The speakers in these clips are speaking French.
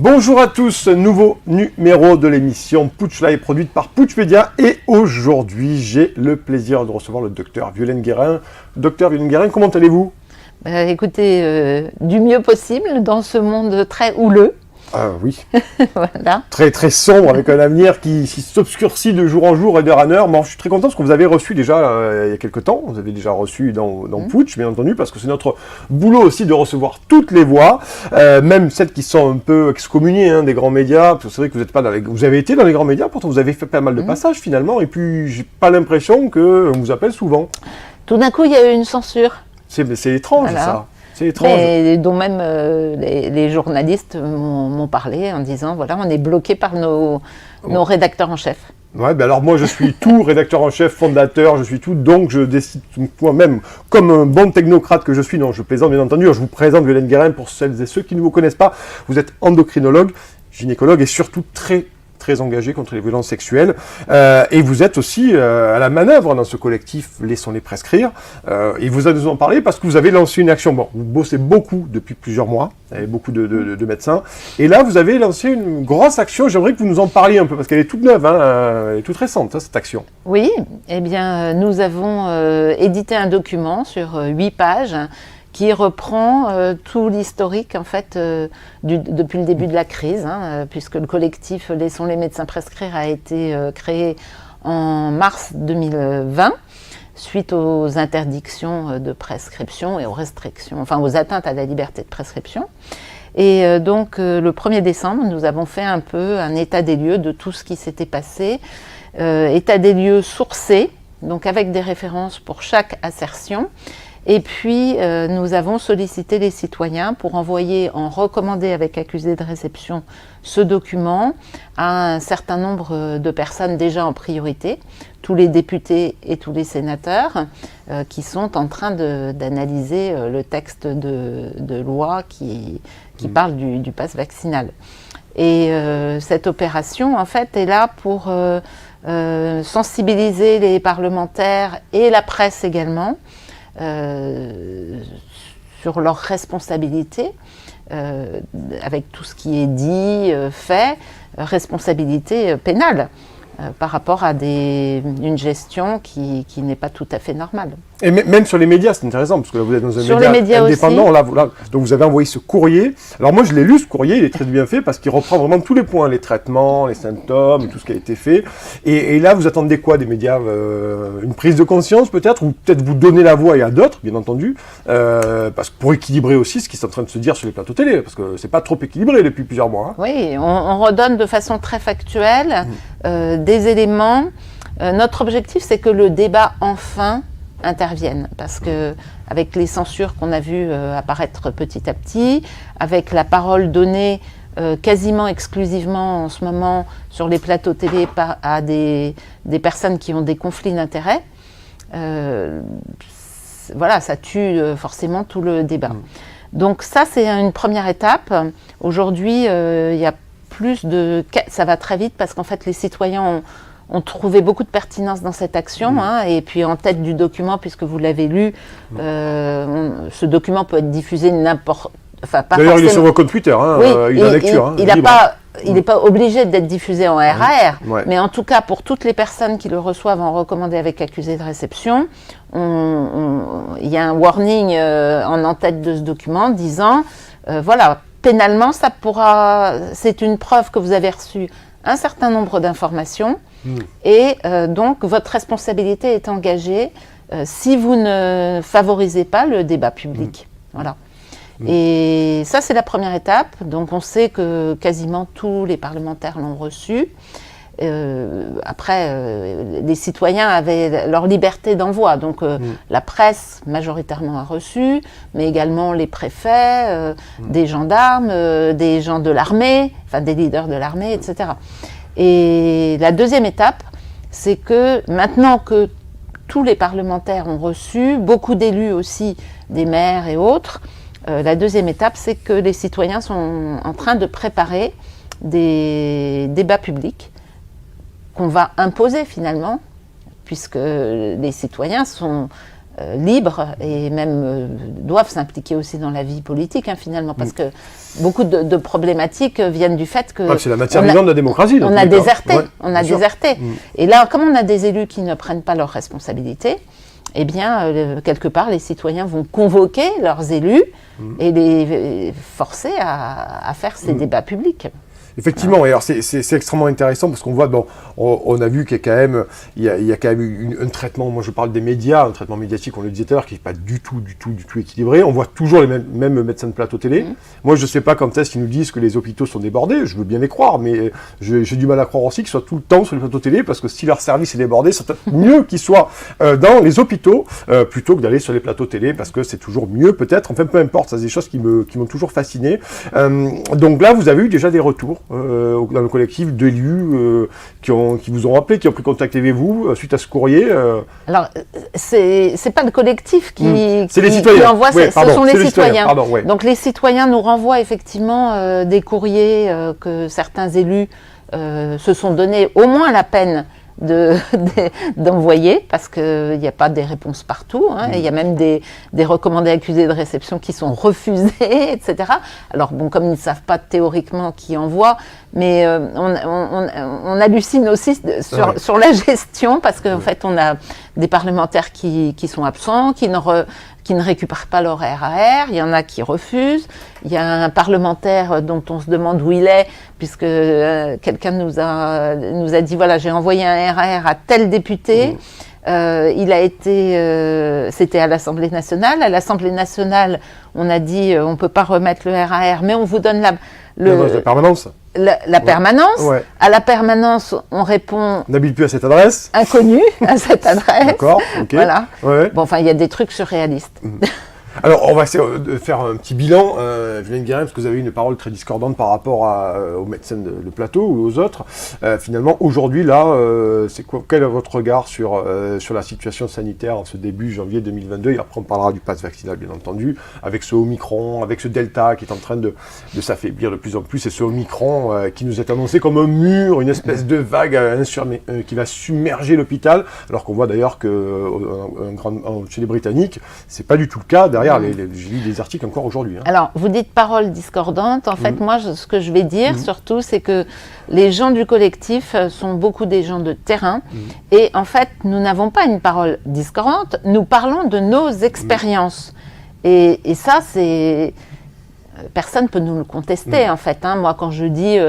Bonjour à tous, nouveau numéro de l'émission Putsch Live produite par Putsch Media et aujourd'hui j'ai le plaisir de recevoir le docteur Violaine Guérin. Docteur Violaine Guérin, comment allez-vous ? Écoutez, du mieux possible dans ce monde très houleux. Ah oui, Voilà. très sombre avec un avenir qui s'obscurcit de jour en jour et d'heure en heure. Bon, je suis très content parce que vous avez reçu déjà il y a quelques temps, vous avez déjà reçu dans Putsch, bien entendu, parce que c'est notre boulot aussi de recevoir toutes les voix, même celles qui sont un peu excommuniées des grands médias, parce que c'est vrai que vous êtes pas vous avez été dans les grands médias, pourtant vous avez fait pas mal de passages finalement, et puis j'ai pas l'impression qu'on vous appelle souvent. Tout d'un coup, il y a eu une censure. C'est étrange, voilà. Ça. C'est étrange. Mais dont même les journalistes m'ont parlé en disant, voilà, on est bloqué par nos rédacteurs en chef. Ouais, ben alors moi je suis tout, rédacteur en chef, fondateur, je suis tout, donc je décide moi-même, comme un bon technocrate que je suis, non je plaisante bien entendu, je vous présente Violaine Guérin pour celles et ceux qui ne vous connaissent pas, vous êtes endocrinologue, gynécologue et surtout très engagé contre les violences sexuelles. Et vous êtes aussi à la manœuvre dans ce collectif Laissons-les prescrire. Et vous allez nous en parler parce que vous avez lancé une action. Bon, vous bossez beaucoup depuis plusieurs mois, avec beaucoup de médecins. Et là, vous avez lancé une grosse action. J'aimerais que vous nous en parliez un peu parce qu'elle est toute neuve, elle est toute récente, cette action. Oui, eh bien, nous avons édité un document sur 8 pages qui reprend tout l'historique en fait depuis le début de la crise, puisque le collectif Laissons les médecins prescrire a été créé en mars 2020 suite aux interdictions de prescription et aux restrictions, enfin aux atteintes à la liberté de prescription. Et donc le 1er décembre, nous avons fait un peu un état des lieux de tout ce qui s'était passé, état des lieux sourcé, donc avec des références pour chaque assertion. Et puis, nous avons sollicité les citoyens pour envoyer en recommandé avec accusé de réception ce document à un certain nombre de personnes déjà en priorité, tous les députés et tous les sénateurs qui sont en train d'analyser le texte de loi qui parle du pass vaccinal. Et cette opération, en fait, est là pour sensibiliser les parlementaires et la presse également, sur leurs responsabilités, avec tout ce qui est dit, fait, responsabilité pénale par rapport à une gestion qui n'est pas tout à fait normale. Et même sur les médias, c'est intéressant, parce que là, vous êtes dans un sur média indépendant, là, donc vous avez envoyé ce courrier. Alors moi, je l'ai lu, ce courrier, il est très bien fait, parce qu'il reprend vraiment tous les points, les traitements, les symptômes, tout ce qui a été fait. Et là, vous attendez quoi des médias ? Une prise de conscience, peut-être, ou peut-être vous donner la voix à d'autres, bien entendu, parce que pour équilibrer aussi ce qui est en train de se dire sur les plateaux télé, parce que c'est pas trop équilibré depuis plusieurs mois. Oui, on redonne de façon très factuelle des éléments. Notre objectif, c'est que le débat, enfin, interviennent, parce que avec les censures qu'on a vues apparaître petit à petit, avec la parole donnée quasiment exclusivement en ce moment sur les plateaux télé à des personnes qui ont des conflits d'intérêts, voilà, ça tue forcément tout le débat. Donc ça, c'est une première étape. Aujourd'hui, il y a ça va très vite parce qu'en fait, les citoyens ont trouvé beaucoup de pertinence dans cette action, et puis en tête du document, puisque vous l'avez lu, ce document peut être diffusé n'importe... Enfin, pas d'ailleurs, forcément... il est sur votre compte Twitter, oui, il est en lecture. Il n'est pas obligé d'être diffusé en RAR, ouais. Mais en tout cas, pour toutes les personnes qui le reçoivent en recommandé avec accusé de réception, il y a un warning en en-tête de ce document disant, voilà, pénalement, c'est une preuve que vous avez reçu un certain nombre d'informations, et donc votre responsabilité est engagée si vous ne favorisez pas le débat public. Voilà. Et ça, c'est la première étape. Donc on sait que quasiment tous les parlementaires l'ont reçu. Après, les citoyens avaient leur liberté d'envoi. Donc la presse majoritairement a reçu, mais également les préfets, des gendarmes, des gens de l'armée, enfin des leaders de l'armée, etc. Et la deuxième étape, c'est que maintenant que tous les parlementaires ont reçu, beaucoup d'élus aussi, des maires et autres, la deuxième étape, c'est que les citoyens sont en train de préparer des débats publics qu'on va imposer finalement, puisque les citoyens sont libres et même doivent s'impliquer aussi dans la vie politique, hein, finalement, parce que beaucoup de problématiques viennent du fait que... c'est la matière vivante de la démocratie. On a déserté, Et là, comme on a des élus qui ne prennent pas leurs responsabilités, eh bien, quelque part, les citoyens vont convoquer leurs élus et les forcer à faire ces débats publics. Effectivement, et alors c'est extrêmement intéressant parce qu'on voit, bon, on a vu qu'il y a quand même, il y a quand même un traitement, moi je parle des médias, un traitement médiatique, on le disait tout à l'heure, qui n'est pas du tout équilibré. On voit toujours les mêmes médecins de plateau télé. Moi je ne sais pas quand est-ce qu'ils nous disent que les hôpitaux sont débordés, je veux bien les croire, mais j'ai du mal à croire aussi qu'ils soient tout le temps sur les plateaux télé, parce que si leur service est débordé, c'est peut-être mieux qu'ils soient dans les hôpitaux plutôt que d'aller sur les plateaux télé, parce que c'est toujours mieux peut-être, enfin peu importe, ça c'est des choses qui m'ont toujours fasciné. Donc là vous avez eu déjà des retours dans le collectif d'élus qui vous ont appelé, qui ont pris contact avec vous suite à ce courrier. Alors, c'est pas le collectif qui les citoyens. Qui envoie, Ouais, ce sont les citoyens. Pardon, ouais. Donc les citoyens nous renvoient effectivement des courriers que certains élus se sont donné au moins la peine d'envoyer, parce qu'il n'y a pas des réponses partout, hein, et il y a même des recommandés accusés de réception qui sont refusés, etc. Alors bon, comme ils ne savent pas théoriquement qui envoie, mais on hallucine aussi sur la gestion, parce qu'en fait on a des parlementaires qui sont absents, qui ne récupèrent pas leur RAR, il y en a qui refusent, il y a un parlementaire dont on se demande où il est, puisque quelqu'un nous a dit, voilà, j'ai envoyé un RAR à tel député, il a été, c'était à l'Assemblée nationale. À l'Assemblée nationale, on a dit, on ne peut pas remettre le RAR, mais on vous donne la permanence. La permanence. Ouais. À la permanence, on répond... N'habite plus à cette adresse. Inconnu à cette adresse. D'accord, ok. Voilà. Ouais. Bon, enfin, il y a des trucs surréalistes. Alors, on va essayer de faire un petit bilan, Violaine Guérin, parce que vous avez une parole très discordante par rapport aux médecins de plateau ou aux autres. Finalement, aujourd'hui, là, quel est votre regard sur la situation sanitaire en ce début janvier 2022 ? Et après, on parlera du pass vaccinal, bien entendu, avec ce Omicron, avec ce Delta qui est en train de s'affaiblir de plus en plus, et ce Omicron qui nous est annoncé comme un mur, une espèce de vague qui va submerger l'hôpital, alors qu'on voit d'ailleurs que chez les Britanniques, c'est pas du tout le cas. J'ai lu des articles encore aujourd'hui. Hein. Alors, vous dites paroles discordantes. En fait, moi, ce que je vais dire surtout, c'est que les gens du collectif sont beaucoup des gens de terrain. Et en fait, nous n'avons pas une parole discordante. Nous parlons de nos expériences. Et ça, c'est... Personne ne peut nous le contester, en fait. Hein. Moi, quand je dis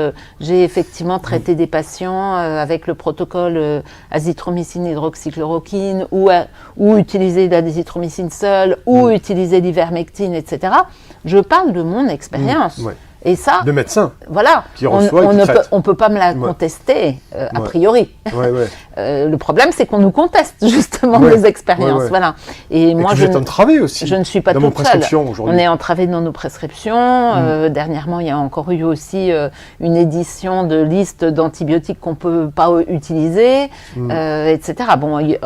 j'ai effectivement traité des patients avec le protocole azithromycine, hydroxychloroquine, ou utiliser de l'azithromycine seule, ou utiliser l'ivermectine, etc., je parle de mon expérience. Et ça, de médecins, voilà, qui reçoit on ne peut pas me la contester, a priori. Le problème, c'est qu'on nous conteste justement nos expériences. Voilà. Et moi, vous êtes entravé aussi. Je ne suis pas dans toute seule. On est entravé dans nos prescriptions. Dernièrement, il y a encore eu aussi une édition de liste d'antibiotiques qu'on ne peut pas utiliser, etc. Bon, il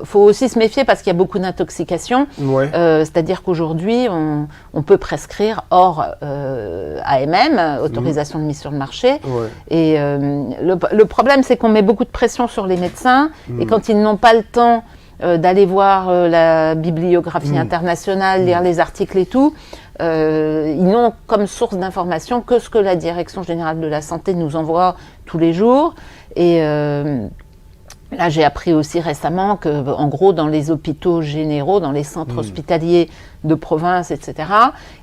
faut aussi se méfier parce qu'il y a beaucoup d'intoxications. C'est-à-dire qu'aujourd'hui, on peut prescrire hors AMM, autorisation de mise sur le marché. Et le problème, c'est qu'on met beaucoup de pression sur les médecins, et quand ils n'ont pas le temps d'aller voir la bibliographie internationale, lire les articles et tout, ils n'ont comme source d'information que ce que la Direction générale de la santé nous envoie tous les jours. Et là, j'ai appris aussi récemment que, en gros, dans les hôpitaux généraux, dans les centres hospitaliers de province, etc.,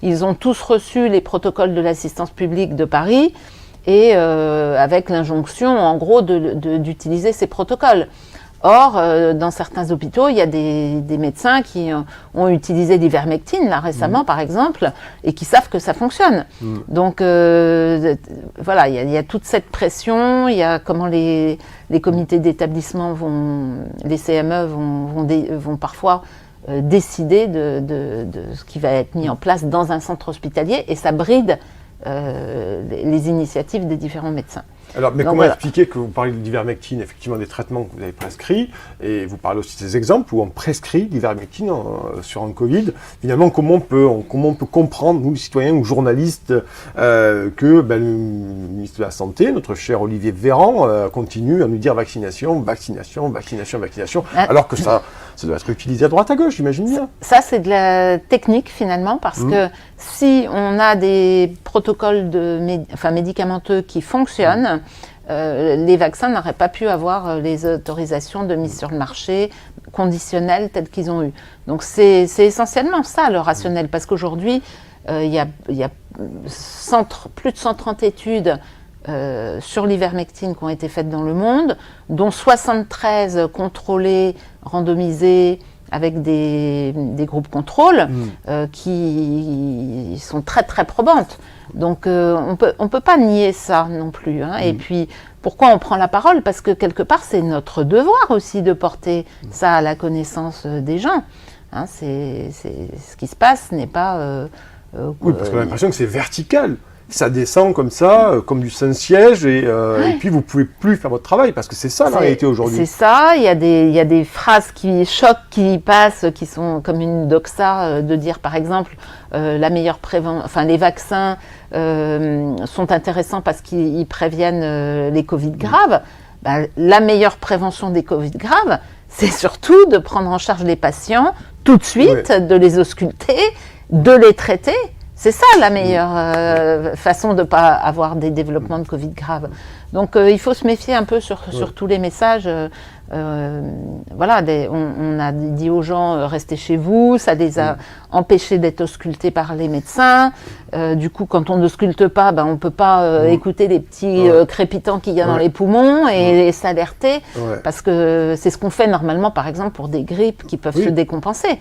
ils ont tous reçu les protocoles de l'assistance publique de Paris, et avec l'injonction, en gros, d'utiliser ces protocoles. Or, dans certains hôpitaux, il y a des médecins qui ont utilisé l'ivermectine, là, récemment, par exemple, et qui savent que ça fonctionne. Donc, voilà, il y a toute cette pression, il y a comment les comités d'établissement les CME vont parfois décider de ce qui va être mis en place dans un centre hospitalier, et ça bride les initiatives des différents médecins. Alors, mais comment expliquer que vous parlez de l'ivermectine, effectivement des traitements que vous avez prescrits, et vous parlez aussi des exemples où on prescrit l'ivermectine sur un Covid. Finalement, comment on peut comprendre, nous, citoyens ou journalistes, que le ministre de la Santé, notre cher Olivier Véran, continue à nous dire vaccination, alors que ça Ça doit être utilisé à droite à gauche, j'imagine bien. Ça, c'est de la technique finalement, parce que si on a des protocoles médicamenteux qui fonctionnent, les vaccins n'auraient pas pu avoir les autorisations de mise sur le marché conditionnelles telles qu'ils ont eu. Donc c'est essentiellement ça le rationnel, parce qu'aujourd'hui, il y a plus de 130 études sur l'ivermectine qui ont été faites dans le monde, dont 73 contrôlées, randomisées, avec des groupes contrôle qui sont très très probantes. Donc on peut pas nier ça non plus. Hein. Et puis pourquoi on prend la parole? Parce que quelque part c'est notre devoir aussi de porter ça à la connaissance des gens. Hein, ce qui se passe n'est pas... oui, parce qu'on a l'impression que c'est vertical. Ça descend comme ça, comme du Saint-Siège, et puis vous pouvez plus faire votre travail, parce que c'est ça la réalité aujourd'hui. C'est ça, il y a des phrases qui choquent, qui passent, qui sont comme une doxa, de dire par exemple, les vaccins sont intéressants parce qu'ils préviennent les Covid graves. La meilleure prévention des Covid graves, c'est surtout de prendre en charge les patients tout de suite, de les ausculter, de les traiter. C'est ça la meilleure façon de ne pas avoir des développements de Covid graves. Donc il faut se méfier un peu sur tous les messages. On a dit aux gens restez chez vous, ça les a empêchés d'être auscultés par les médecins. Du coup, quand on n'ausculte pas, on ne peut pas écouter les petits crépitants qu'il y a dans les poumons et s'alerter, parce que c'est ce qu'on fait normalement, par exemple, pour des grippes qui peuvent se décompenser.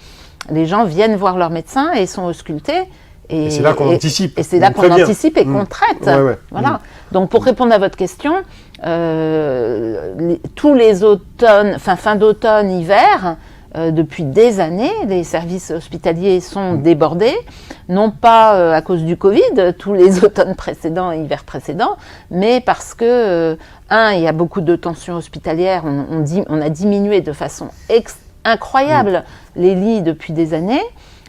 Les gens viennent voir leur médecin et sont auscultés. Et c'est là qu'on anticipe. Et c'est là qu'on anticipe et qu'on traite. Voilà. Donc pour répondre à votre question, tous les automnes, fin d'automne, hiver, depuis des années, les services hospitaliers sont débordés, non pas à cause du Covid, tous les automnes précédents et hivers précédents, mais parce que, il y a beaucoup de tensions hospitalières, on a diminué de façon incroyable les lits depuis des années.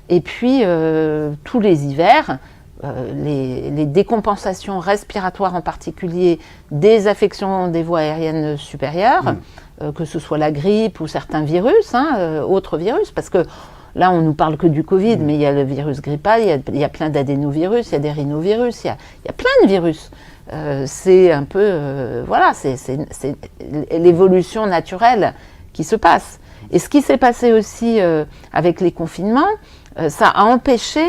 Et puis, tous les hivers, les décompensations respiratoires en particulier, des affections des voies aériennes supérieures, que ce soit la grippe ou certains virus, autres virus, parce que là, on nous parle que du Covid, mais il y a le virus grippal, il y a plein d'adénovirus, il y a des rhinovirus, il y a plein de virus. C'est un peu, c'est l'évolution naturelle qui se passe. Et ce qui s'est passé aussi avec les confinements, ça a empêché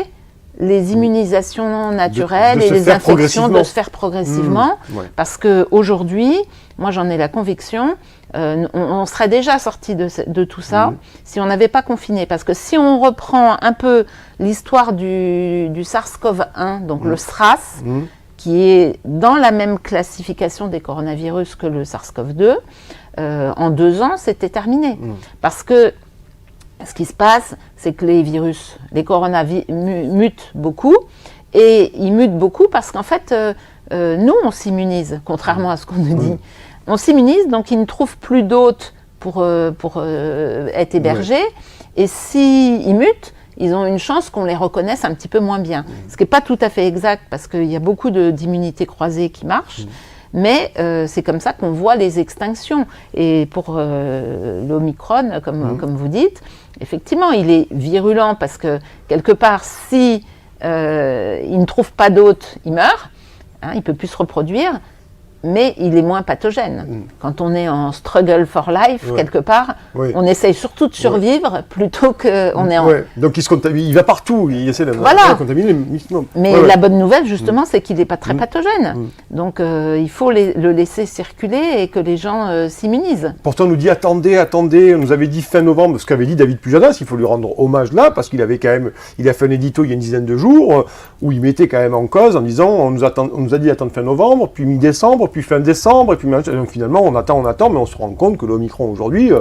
les immunisations naturelles et les infections de se faire progressivement. Parce qu'aujourd'hui, moi j'en ai la conviction, on serait déjà sorti de tout ça si on n'avait pas confiné. Parce que si on reprend un peu l'histoire du SARS-CoV-1, donc le SRAS, qui est dans la même classification des coronavirus que le SARS-CoV-2, en 2 ans, c'était terminé. Parce que ce qui se passe, c'est que les coronavirus mutent beaucoup, et ils mutent beaucoup parce qu'en fait, nous, on s'immunise, contrairement à ce qu'on nous dit. On s'immunise, donc ils ne trouvent plus d'hôtes pour être hébergés, et s'ils mutent, ils ont une chance qu'on les reconnaisse un petit peu moins bien. Ce qui n'est pas tout à fait exact, parce qu'il y a beaucoup d'immunités croisées qui marchent, mais c'est comme ça qu'on voit les extinctions. Et pour l'Omicron, comme vous dites, effectivement, il est virulent parce que, quelque part, si il ne trouve pas d'hôte, il meurt, il ne peut plus se reproduire, mais il est moins pathogène. Quand on est en struggle for life, quelque part, on essaye surtout de survivre plutôt qu'on est en... Donc il va partout, il essaie de contaminer. Mais la bonne nouvelle, justement, c'est qu'il n'est pas très pathogène. Donc il faut le laisser circuler et que les gens s'immunisent. Pourtant, on nous dit attendez, on nous avait dit fin novembre, ce qu'avait dit David Pujadas, il faut lui rendre hommage là, parce qu'il avait quand même, il a fait un édito il y a une dizaine de jours, où il mettait quand même en cause en disant, on nous a dit attendre fin novembre, puis mi-décembre, puis fin décembre, et puis donc finalement on attend, mais on se rend compte que l'Omicron aujourd'hui,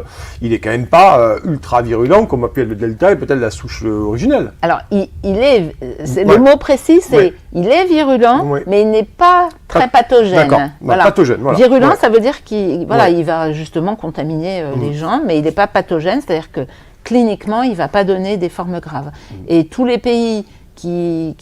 il est quand même pas ultra virulent comme appelle le Delta et peut-être la souche originelle. Alors le mot précis, c'est il est virulent, mais il n'est pas très pathogène. D'accord, pathogène. Voilà. Virulent, ça veut dire qu'il il va justement contaminer les gens, mais il n'est pas pathogène, c'est-à-dire que cliniquement, il ne va pas donner des formes graves. Et tous les pays qui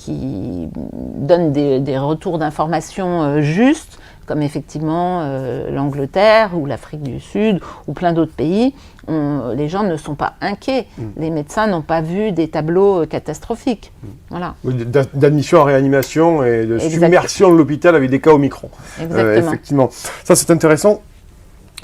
donnent des retours d'informations justes comme effectivement l'Angleterre ou l'Afrique du Sud ou plein d'autres pays, les gens ne sont pas inquiets. Les médecins n'ont pas vu des tableaux catastrophiques. Voilà. D'admission en réanimation et de submersion de l'hôpital avec des cas Omicron. Effectivement. Ça, c'est intéressant.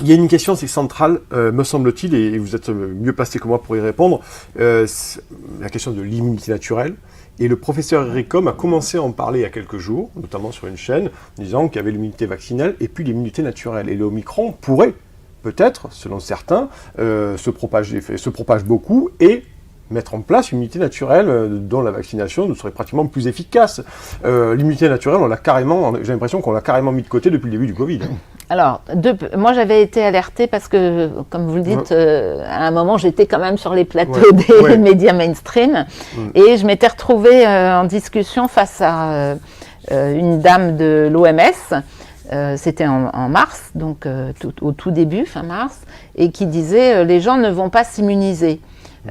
Il y a une question, c'est centrale, me semble-t-il, et vous êtes mieux placé que moi pour y répondre, la question de l'immunité naturelle. Et le professeur Eric Combe a commencé à en parler il y a quelques jours, notamment sur une chaîne, disant qu'il y avait l'immunité vaccinale et puis l'immunité naturelle. Et le Omicron pourrait, peut-être, selon certains, se propage beaucoup et mettre en place une immunité naturelle dont la vaccination serait pratiquement plus efficace. L'immunité naturelle, j'ai l'impression qu'on l'a carrément mis de côté depuis le début du Covid. Alors, moi j'avais été alertée parce que, comme vous le dites, à un moment j'étais quand même sur les plateaux des médias mainstream et je m'étais retrouvée en discussion face à une dame de l'OMS, c'était en mars, donc au tout début, fin mars, et qui disait les gens ne vont pas s'immuniser,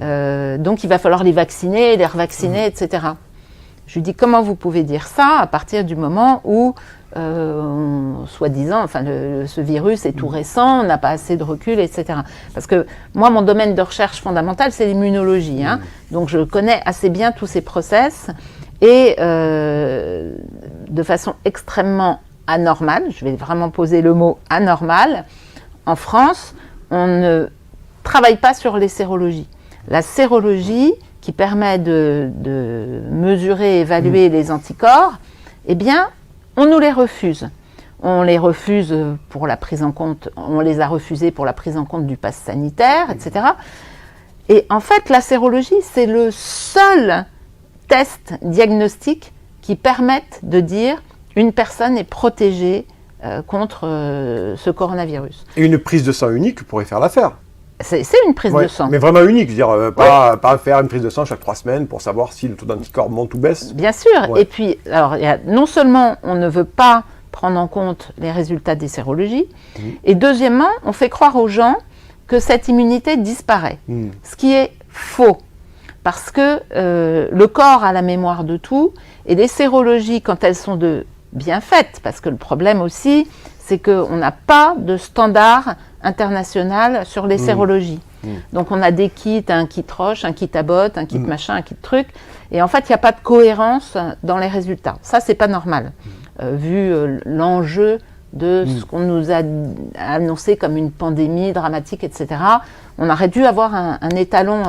donc il va falloir les vacciner, les revacciner, etc. Je lui dis comment vous pouvez dire ça à partir du moment où soi-disant, ce virus est tout récent, on n'a pas assez de recul, etc. Parce que moi, mon domaine de recherche fondamental, c'est l'immunologie. Donc, je connais assez bien tous ces process et de façon extrêmement anormale, je vais vraiment poser le mot anormal, en France, on ne travaille pas sur les sérologies. La sérologie, qui permet de mesurer et évaluer les anticorps, eh bien, on nous les refuse. On les refuse pour la prise en compte, on les a refusés pour la prise en compte du pass sanitaire, etc. Et en fait, la sérologie, c'est le seul test diagnostique qui permette de dire une personne est protégée contre ce coronavirus. Et une prise de sang unique pourrait faire l'affaire. C'est une prise de sang. Mais vraiment unique, je veux dire, pas faire une prise de sang chaque 3 semaines pour savoir si le taux d'anticorps monte ou baisse. Bien sûr. Et puis, alors, non seulement on ne veut pas prendre en compte les résultats des sérologies, et deuxièmement, on fait croire aux gens que cette immunité disparaît. Ce qui est faux. Parce que le corps a la mémoire de tout, et les sérologies, quand elles sont bien faites, parce que le problème aussi, c'est qu'on n'a pas de standard international sur les sérologies. Donc on a des kits, un kit Roche, un kit Abbott, un kit machin, un kit truc, et en fait il n'y a pas de cohérence dans les résultats. Ça c'est pas normal, vu l'enjeu de ce qu'on nous a annoncé comme une pandémie dramatique, etc. On aurait dû avoir un étalon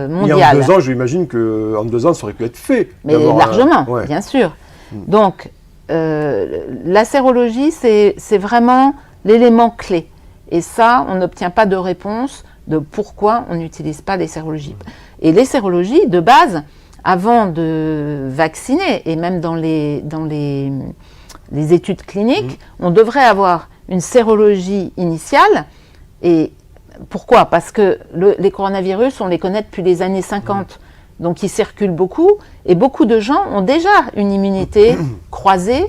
mondial. Et en 2 ans, j'imagine qu'en 2 ans ça aurait pu être fait. Mais largement, bien sûr. Donc la sérologie, c'est vraiment l'élément clé. Et ça, on n'obtient pas de réponse de pourquoi on n'utilise pas les sérologies. Et les sérologies, de base, avant de vacciner, et même dans les études cliniques, on devrait avoir une sérologie initiale. Et pourquoi ? Parce que les coronavirus, on les connaît depuis les années 50. Donc ils circulent beaucoup, et beaucoup de gens ont déjà une immunité croisée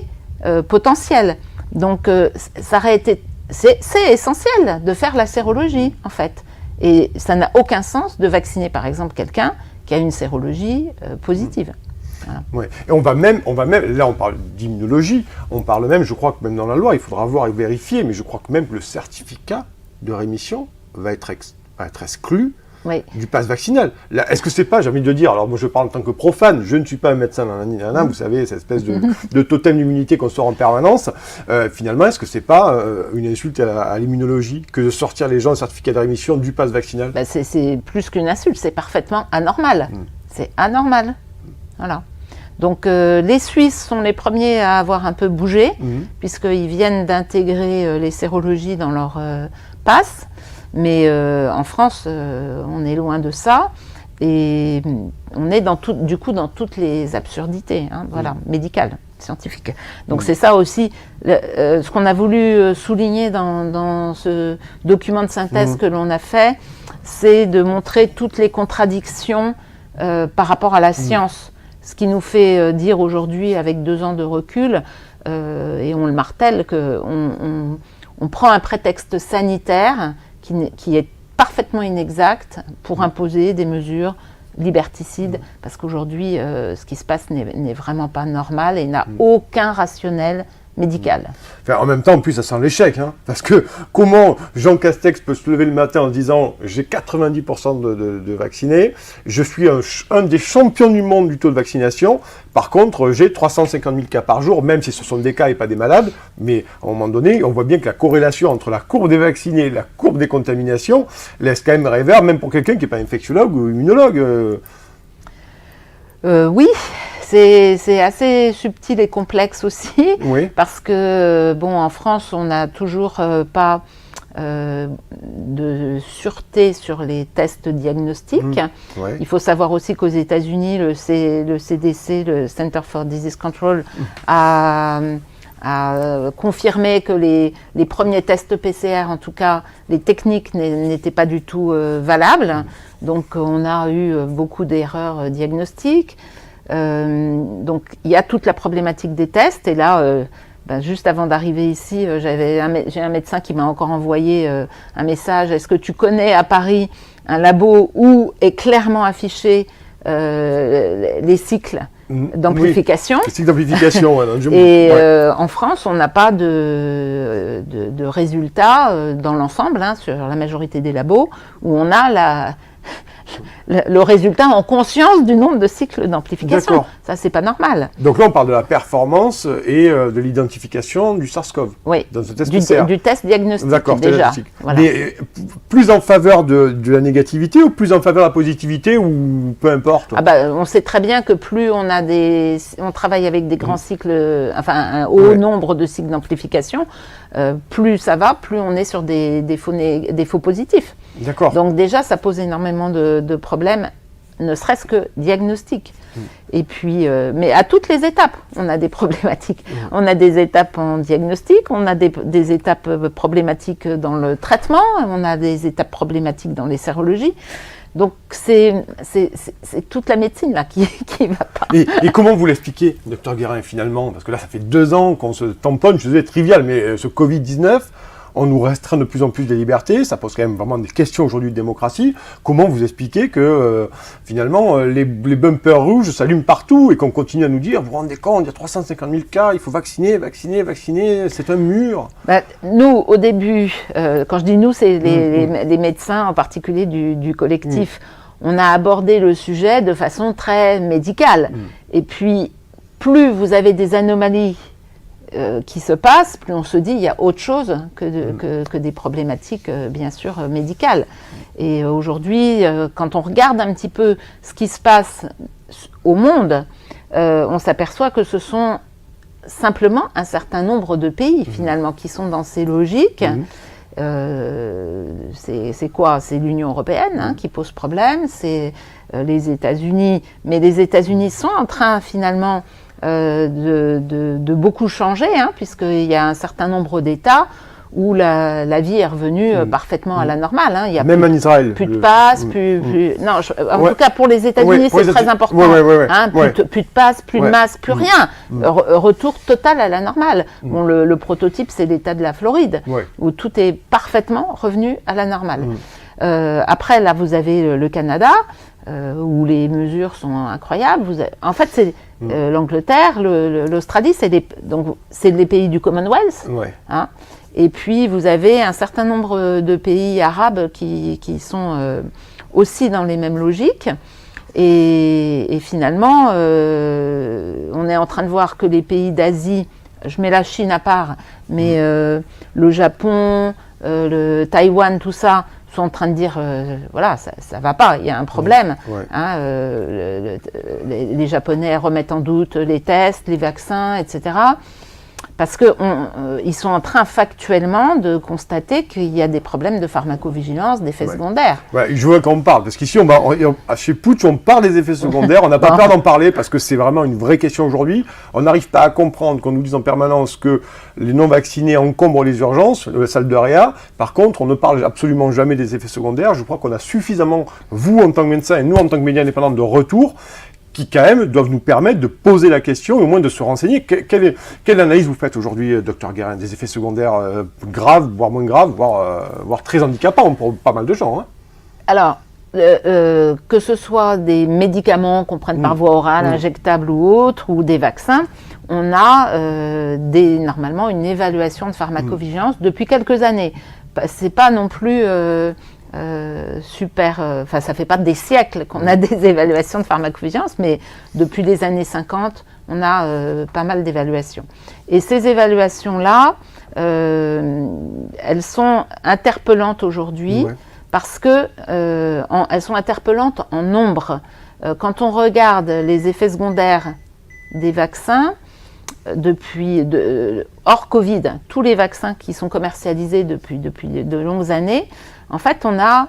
potentielle. Donc ça aurait été... C'est essentiel de faire la sérologie, en fait. Et ça n'a aucun sens de vacciner, par exemple, quelqu'un qui a une sérologie positive. Voilà. Ouais. Et on va même, là on parle d'immunologie, on parle même, je crois que même dans la loi, il faudra voir et vérifier, mais je crois que même le certificat de rémission va être exclu du pass vaccinal. Est-ce que c'est pas, j'ai envie de dire, alors moi je parle en tant que profane, je ne suis pas un médecin, vous savez, cette espèce de totem d'immunité qu'on sort en permanence, finalement, est-ce que c'est pas une insulte à l'immunologie que de sortir les gens un certificat de rémission du pass vaccinal ? C'est plus qu'une insulte, c'est parfaitement anormal. C'est anormal. Voilà. Donc les Suisses sont les premiers à avoir un peu bougé, puisqu'ils viennent d'intégrer les sérologies dans leur pass. Mais en France, on est loin de ça, et on est dans toutes les absurdités, médicales, scientifiques. Donc c'est ça aussi, ce qu'on a voulu souligner dans ce document de synthèse que l'on a fait, c'est de montrer toutes les contradictions par rapport à la science. Ce qui nous fait dire aujourd'hui, avec 2 ans de recul, et on le martèle, qu'on prend un prétexte sanitaire qui est parfaitement inexact pour imposer des mesures liberticides, parce qu'aujourd'hui, ce qui se passe n'est vraiment pas normal et n'a aucun rationnel médicale. Enfin, en même temps, en plus, ça sent l'échec, hein, parce que comment Jean Castex peut se lever le matin en disant « j'ai 90% de vaccinés, je suis un des champions du monde du taux de vaccination, par contre, j'ai 350 000 cas par jour, même si ce sont des cas et pas des malades, mais à un moment donné, on voit bien que la corrélation entre la courbe des vaccinés et la courbe des contaminations laisse quand même rêveur, même pour quelqu'un qui n'est pas infectiologue ou immunologue. Oui. C'est assez subtil et complexe aussi, parce que, bon, en France, on n'a toujours pas de sûreté sur les tests diagnostiques. Il faut savoir aussi qu'aux États-Unis, le CDC, le Center for Disease Control, a confirmé que les premiers tests PCR, en tout cas, les techniques n'étaient pas du tout valables. Donc, on a eu beaucoup d'erreurs diagnostiques. Donc il y a toute la problématique des tests et là juste avant d'arriver ici j'ai un médecin qui m'a encore envoyé un message: est-ce que tu connais à Paris un labo où est clairement affiché les cycles d'amplification? Les cycles d'amplification. Et en France on n'a pas de résultats dans l'ensemble, sur la majorité des labos où on a le résultat en conscience du nombre de cycles d'amplification. Ça, c'est pas normal. Donc là, on parle de la performance et de l'identification du SARS-CoV. Oui, dans ce test PCR. Du test diagnostique, déjà. Voilà. Mais plus en faveur de la négativité ou plus en faveur de la positivité ou peu importe? On sait très bien que plus on travaille avec des grands cycles, un haut nombre de cycles d'amplification, plus ça va, plus on est sur des faux positifs. D'accord. Donc déjà, ça pose énormément de problèmes, ne serait-ce que diagnostiques. Et puis, mais à toutes les étapes, on a des problématiques. On a des étapes en diagnostic, on a des étapes problématiques dans le traitement, on a des étapes problématiques dans les sérologies. Donc c'est toute la médecine là qui va pas. Et comment vous l'expliquez, Dr Guérin, finalement? Parce que là, ça fait 2 ans qu'on se tamponne, je disais trivial, mais ce Covid-19, on nous restreint de plus en plus des libertés, ça pose quand même vraiment des questions aujourd'hui de démocratie. Comment vous expliquez que finalement les bumpers rouges s'allument partout et qu'on continue à nous dire, vous vous rendez compte, il y a 350 000 cas, il faut vacciner, c'est un mur? Nous, au début, quand je dis nous, c'est les médecins en particulier du collectif, on a abordé le sujet de façon très médicale. Et puis, plus vous avez des anomalies qui se passe, plus on se dit il y a autre chose que des problématiques bien sûr médicales. Et aujourd'hui, quand on regarde un petit peu ce qui se passe au monde, on s'aperçoit que ce sont simplement un certain nombre de pays finalement qui sont dans ces logiques. C'est quoi? C'est l'Union européenne qui pose problème, c'est les États-Unis, mais les États-Unis sont en train finalement de beaucoup changer, puisqu'il y a un certain nombre d'États où la vie est revenue parfaitement à la normale. Il y a même en Israël. Plus de passe, Non, en tout cas pour les États-Unis, c'est très important. Plus de passe, plus de masque, plus rien. Retour total à la normale. Bon, le prototype, c'est l'État de la Floride, où tout est parfaitement revenu à la normale. Après, là, vous avez le Canada, où les mesures sont incroyables. En fait, c'est l'Angleterre, l'Australie, c'est les pays du Commonwealth. Et puis, vous avez un certain nombre de pays arabes qui sont aussi dans les mêmes logiques. Et finalement, on est en train de voir que les pays d'Asie, je mets la Chine à part, mais le Japon, le Taïwan, tout ça, sont en train de dire, voilà, ça va pas, il y a un problème. Les Japonais remettent en doute les tests, les vaccins, etc. Parce qu'ils sont en train factuellement de constater qu'il y a des problèmes de pharmacovigilance, d'effets secondaires. Je veux qu'on parle, parce qu'ici, chez Putsch, on parle des effets secondaires, on n'a pas peur d'en parler, parce que c'est vraiment une vraie question aujourd'hui. On n'arrive pas à comprendre qu'on nous dise en permanence que les non-vaccinés encombrent les urgences, les salles de réa. Par contre, on ne parle absolument jamais des effets secondaires. Je crois qu'on a suffisamment, vous en tant que médecin et nous en tant que médias indépendants, de retour, qui quand même doivent nous permettre de poser la question et au moins de se renseigner. Quelle analyse vous faites aujourd'hui, Dr Guérin, des effets secondaires graves, voire moins graves, voire très handicapants pour pas mal de gens? Alors, que ce soit des médicaments qu'on prenne par voie orale, injectables ou autres, ou des vaccins, on a normalement une évaluation de pharmacovigilance depuis quelques années. C'est pas non plus super... Enfin, ça fait pas des siècles qu'on a des évaluations de pharmacovigilance, mais depuis les années 50, on a pas mal d'évaluations. Et ces évaluations-là, elles sont interpellantes aujourd'hui parce que elles sont interpellantes en nombre. Quand on regarde les effets secondaires des vaccins, hors Covid, tous les vaccins qui sont commercialisés depuis de longues années, en fait, on a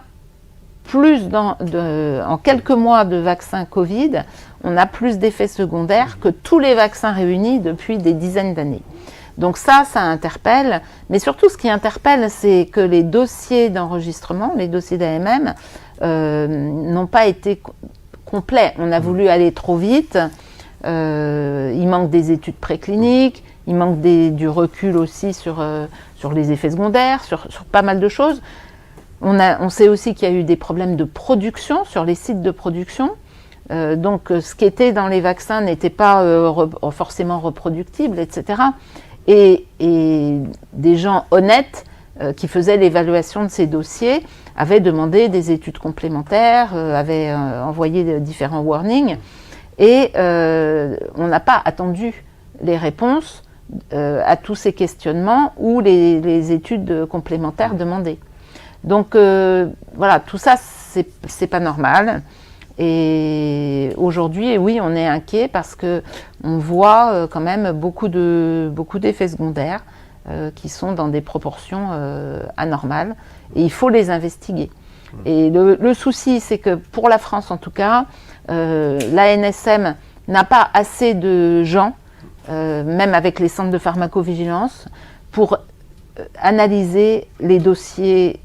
en quelques mois de vaccins Covid, on a plus d'effets secondaires que tous les vaccins réunis depuis des dizaines d'années. Donc ça interpelle. Mais surtout, ce qui interpelle, c'est que les dossiers d'enregistrement, les dossiers d'AMM, n'ont pas été complets. On a voulu aller trop vite. Il manque des études précliniques, il manque du recul aussi sur les effets secondaires, sur pas mal de choses. On sait aussi qu'il y a eu des problèmes de production sur les sites de production. Donc ce qui était dans les vaccins n'était pas forcément reproductible, etc. Et des gens honnêtes qui faisaient l'évaluation de ces dossiers avaient demandé des études complémentaires, avaient envoyé différents warnings. Et on n'a pas attendu les réponses à tous ces questionnements ou les études complémentaires demandées. Donc voilà, tout ça, c'est pas normal. Et aujourd'hui, oui, on est inquiet parce qu'on voit quand même beaucoup d'effets secondaires qui sont dans des proportions anormales. Et il faut les investiguer. Et le souci, c'est que pour la France en tout cas, l'ANSM n'a pas assez de gens, même avec les centres de pharmacovigilance, pour analyser les dossiers,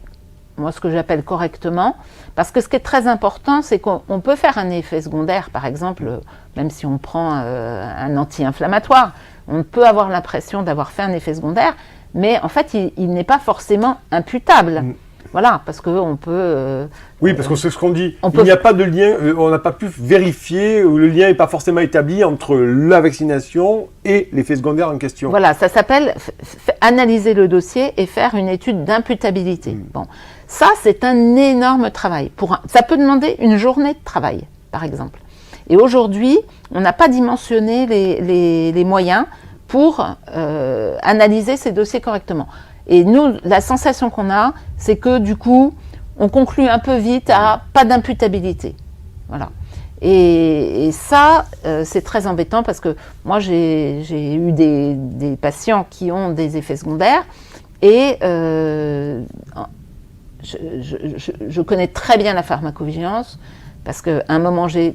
moi ce que j'appelle correctement, parce que ce qui est très important, c'est qu'on peut faire un effet secondaire, par exemple, même si on prend un anti-inflammatoire, on peut avoir l'impression d'avoir fait un effet secondaire, mais en fait, il n'est pas forcément imputable. Voilà, parce qu'on peut... oui, parce que c'est ce qu'on dit. Il n'y a pas de lien, on n'a pas pu vérifier, ou le lien n'est pas forcément établi entre la vaccination et l'effet secondaire en question. Voilà, ça s'appelle analyser le dossier et faire une étude d'imputabilité. Bon, ça, c'est un énorme travail. Ça peut demander une journée de travail, par exemple. Et aujourd'hui, on n'a pas dimensionné les moyens pour analyser ces dossiers correctement. Et nous, la sensation qu'on a, c'est que du coup, on conclut un peu vite à pas d'imputabilité. Voilà. Et ça, c'est très embêtant parce que moi, j'ai eu des patients qui ont des effets secondaires et je connais très bien la pharmacovigilance parce qu'à un moment, j'ai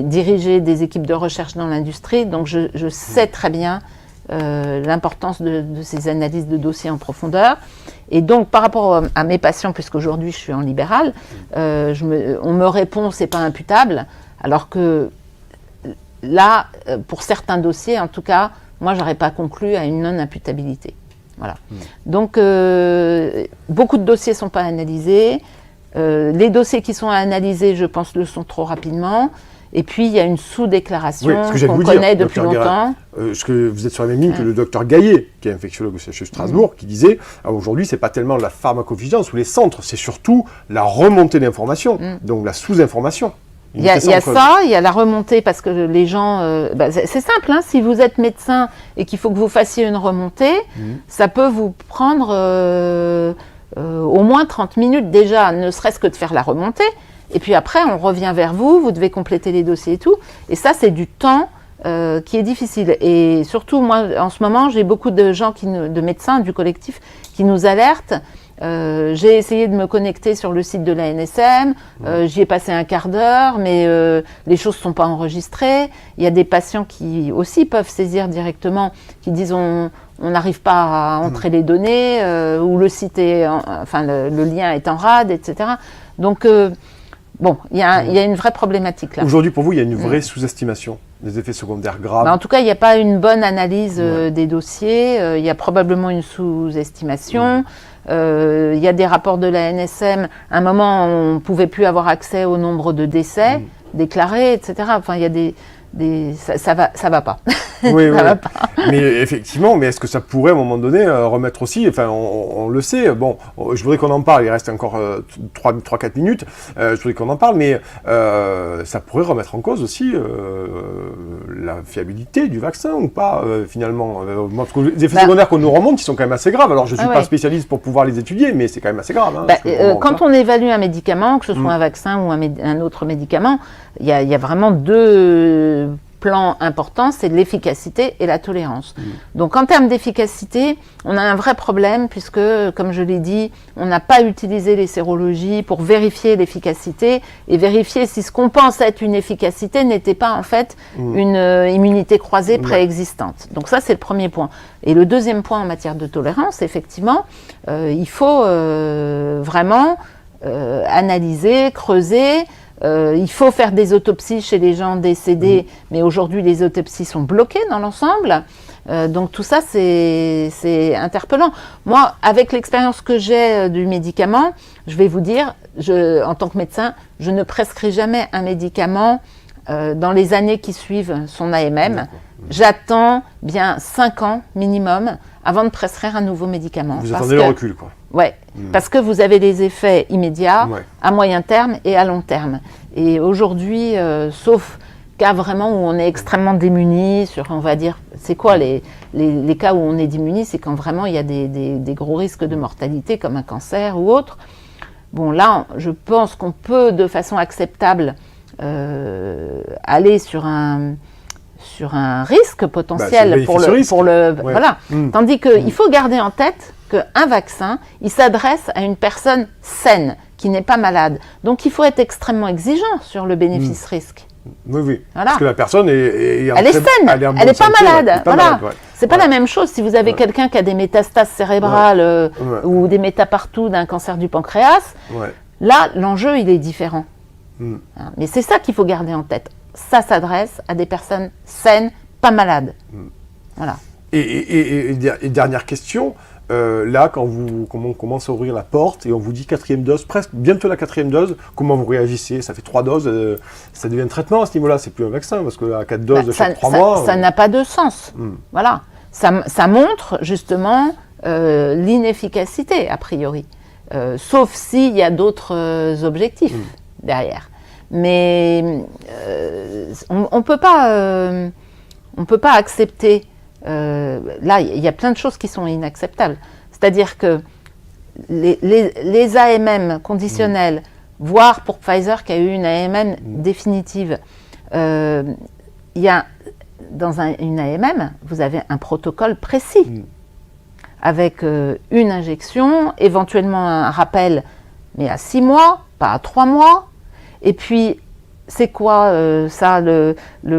dirigé des équipes de recherche dans l'industrie, donc je sais très bien l'importance de ces analyses de dossiers en profondeur. Et donc, par rapport à mes patients, puisqu'aujourd'hui je suis en libéral, on me répond c'est pas imputable, alors que là, pour certains dossiers, en tout cas, moi j'aurais pas conclu à une non-imputabilité. Voilà. Donc, beaucoup de dossiers sont pas analysés. Les dossiers qui sont analysés, je pense, le sont trop rapidement. Et puis, il y a une sous-déclaration qu'on connaît depuis longtemps. Vous êtes sur la même ligne que le docteur Gaillet, qui est infectiologue au CHU Strasbourg, qui disait aujourd'hui, ce n'est pas tellement la pharmacovigilance ou les centres, c'est surtout la remontée d'informations, donc la sous-information. Il y a ça, il y a la remontée, parce que les gens... c'est simple, hein, si vous êtes médecin et qu'il faut que vous fassiez une remontée, ça peut vous prendre au moins 30 minutes déjà, ne serait-ce que de faire la remontée. Et puis après, on revient vers vous, vous devez compléter les dossiers et tout. Et ça, c'est du temps qui est difficile. Et surtout, moi, en ce moment, j'ai beaucoup de gens, de médecins du collectif, qui nous alertent. J'ai essayé de me connecter sur le site de l'ANSM, j'y ai passé un quart d'heure, mais les choses ne sont pas enregistrées. Il y a des patients qui aussi peuvent saisir directement, qui disent on n'arrive pas à entrer les données, ou le site le lien est en rade, etc. Donc, bon, il y a une vraie problématique là. Aujourd'hui, pour vous, il y a une vraie sous-estimation des effets secondaires graves. En tout cas, il n'y a pas une bonne analyse des dossiers. Il y a probablement une sous-estimation. Il y a des rapports de la NSM. À un moment, on ne pouvait plus avoir accès au nombre de décès déclarés, etc. Enfin, il y a ça va pas. Oui, Ça oui. va pas. Mais effectivement, mais est-ce que ça pourrait à un moment donné remettre aussi, enfin on le sait, bon, je voudrais qu'on en parle, il reste encore 3-4 minutes, je voudrais qu'on en parle, mais ça pourrait remettre en cause aussi la fiabilité du vaccin ou pas, finalement. Parce que les effets secondaires qu'on nous remonte, ils sont quand même assez graves. Alors je ne suis pas spécialiste pour pouvoir les étudier, mais c'est quand même assez grave. Hein, quand on évalue un médicament, que ce soit un vaccin ou un autre médicament, il y a vraiment deux plans importants, c'est l'efficacité et la tolérance. Donc en termes d'efficacité, on a un vrai problème puisque, comme je l'ai dit, on n'a pas utilisé les sérologies pour vérifier l'efficacité et vérifier si ce qu'on pense être une efficacité n'était pas en fait une immunité croisée préexistante. Donc ça, c'est le premier point. Et le deuxième point en matière de tolérance, effectivement, il faut vraiment analyser, creuser. Il faut faire des autopsies chez les gens décédés, mais aujourd'hui les autopsies sont bloquées dans l'ensemble. Donc tout ça, c'est interpellant. Moi, avec l'expérience que j'ai du médicament, je vais vous dire, en tant que médecin, je ne prescris jamais un médicament dans les années qui suivent son AMM. J'attends bien 5 ans minimum avant de prescrire un nouveau médicament. Vous attendez le recul, quoi. Ouais, parce que vous avez les effets immédiats, à moyen terme et à long terme. Et aujourd'hui, sauf cas vraiment où on est extrêmement démuni sur, on va dire, c'est quoi les cas où on est démuni, c'est quand vraiment il y a des gros risques de mortalité comme un cancer ou autre. Bon, là, je pense qu'on peut de façon acceptable aller sur un risque potentiel voilà. Tandis qu'il faut garder en tête qu'un vaccin, il s'adresse à une personne saine, qui n'est pas malade. Donc il faut être extrêmement exigeant sur le bénéfice-risque. Oui, oui. Voilà. Parce que la personne elle est saine, elle n'est pas malade. Voilà. C'est pas la même chose si vous avez quelqu'un qui a des métastases cérébrales ou des métapartout d'un cancer du pancréas. Là, l'enjeu, il est différent. Mais c'est ça qu'il faut garder en tête. Ça s'adresse à des personnes saines, pas malades. Voilà. Et dernière question, là, quand on commence à ouvrir la porte et on vous dit 4e dose, presque bientôt la 4e dose, comment vous réagissez? Ça fait 3 doses, ça devient un traitement à ce niveau-là, c'est plus un vaccin, parce que à 4 doses chaque 3 mois... Ça n'a pas de sens. Voilà. Ça montre justement l'inefficacité, a priori. Sauf s'il y a d'autres objectifs derrière. Mais on peut pas accepter. Là, il y a plein de choses qui sont inacceptables. C'est-à-dire que les AMM conditionnels, voire pour Pfizer qui a eu une AMM définitive, il y a dans une AMM, vous avez un protocole précis avec une injection, éventuellement un rappel, mais à 6 mois, pas à 3 mois. Et puis, c'est quoi ça, le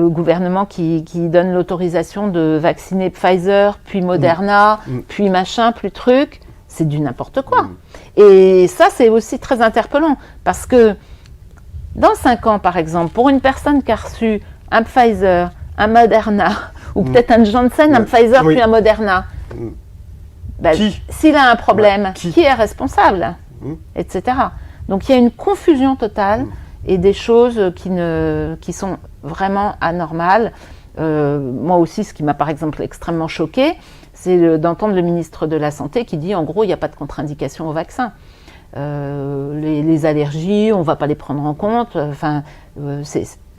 gouvernement qui donne l'autorisation de vacciner Pfizer, puis Moderna, puis machin, puis truc? C'est du n'importe quoi. Et ça, c'est aussi très interpellant, parce que dans 5 ans, par exemple, pour une personne qui a reçu un Pfizer, un Moderna, ou peut-être un Janssen, un Pfizer, puis un Moderna, s'il a un problème, qui est responsable, etc. Donc il y a une confusion totale et des choses qui sont vraiment anormales. Moi aussi, ce qui m'a par exemple extrêmement choquée, c'est d'entendre le ministre de la Santé qui dit en gros il n'y a pas de contre-indication au vaccin. Les allergies, on ne va pas les prendre en compte.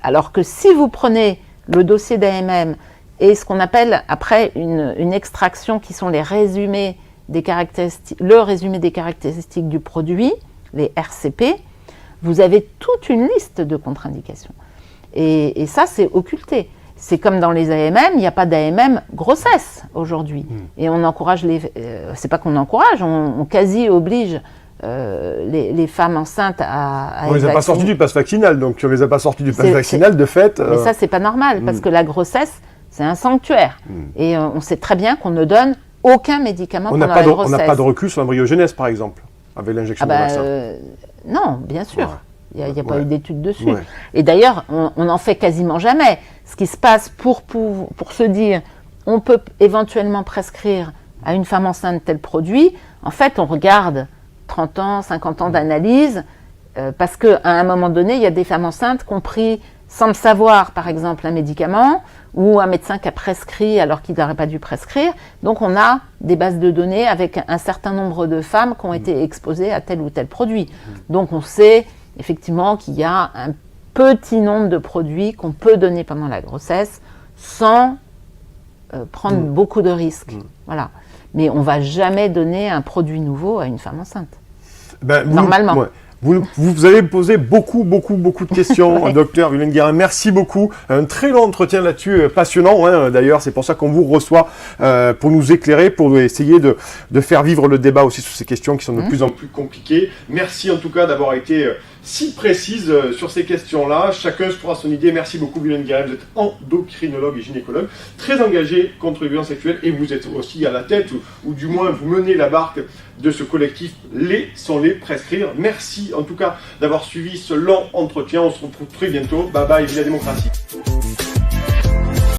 Alors que si vous prenez le dossier d'AMM et ce qu'on appelle après une extraction qui sont les résumés des caractéristiques, le résumé des caractéristiques du produit, les RCP, vous avez toute une liste de contre-indications. Et ça, c'est occulté. C'est comme dans les AMM, il n'y a pas d'AMM grossesse aujourd'hui. Et on encourage c'est pas qu'on encourage, on quasi oblige les femmes enceintes à on ne les a pas sortis du pass vaccinal, donc on ne les a pas sortis du pass vaccinal, de fait... Mais ça, c'est pas normal, parce que la grossesse, c'est un sanctuaire. Et on sait très bien qu'on ne donne aucun médicament pendant la grossesse. On n'a pas de recul sur l'embryogenèse, par exemple, avec l'injection de vaccin. Non, bien sûr. Il n'y a pas eu d'études dessus. Et d'ailleurs, on n'en fait quasiment jamais. Ce qui se passe pour se dire, on peut éventuellement prescrire à une femme enceinte tel produit, en fait, on regarde 30 ans, 50 ans d'analyse, parce qu'à un moment donné, il y a des femmes enceintes qui ont pris sans le savoir, par exemple, un médicament ou un médecin qui a prescrit alors qu'il n'aurait pas dû prescrire. Donc, on a des bases de données avec un certain nombre de femmes qui ont été exposées à tel ou tel produit. Donc, on sait effectivement qu'il y a un petit nombre de produits qu'on peut donner pendant la grossesse sans prendre beaucoup de risques. Voilà. Mais on ne va jamais donner un produit nouveau à une femme enceinte. Normalement. Ouais. Vous avez posé beaucoup de questions, Ouais. docteur Violaine Guérin. Merci beaucoup. Un très long entretien là-dessus, passionnant. Hein, d'ailleurs, c'est pour ça qu'on vous reçoit pour nous éclairer, pour essayer de faire vivre le débat aussi sur ces questions qui sont de plus en plus compliquées. Merci en tout cas d'avoir été si précise sur ces questions-là. Chacun se fera son idée. Merci beaucoup, Violaine Guérin. Vous êtes endocrinologue et gynécologue, très engagé contre les violences sexuelles, et vous êtes aussi à la tête, ou du moins vous menez la barque de ce collectif Laissons-les prescrire. Merci en tout cas d'avoir suivi ce long entretien. On se retrouve très bientôt. Bye bye, vive la démocratie.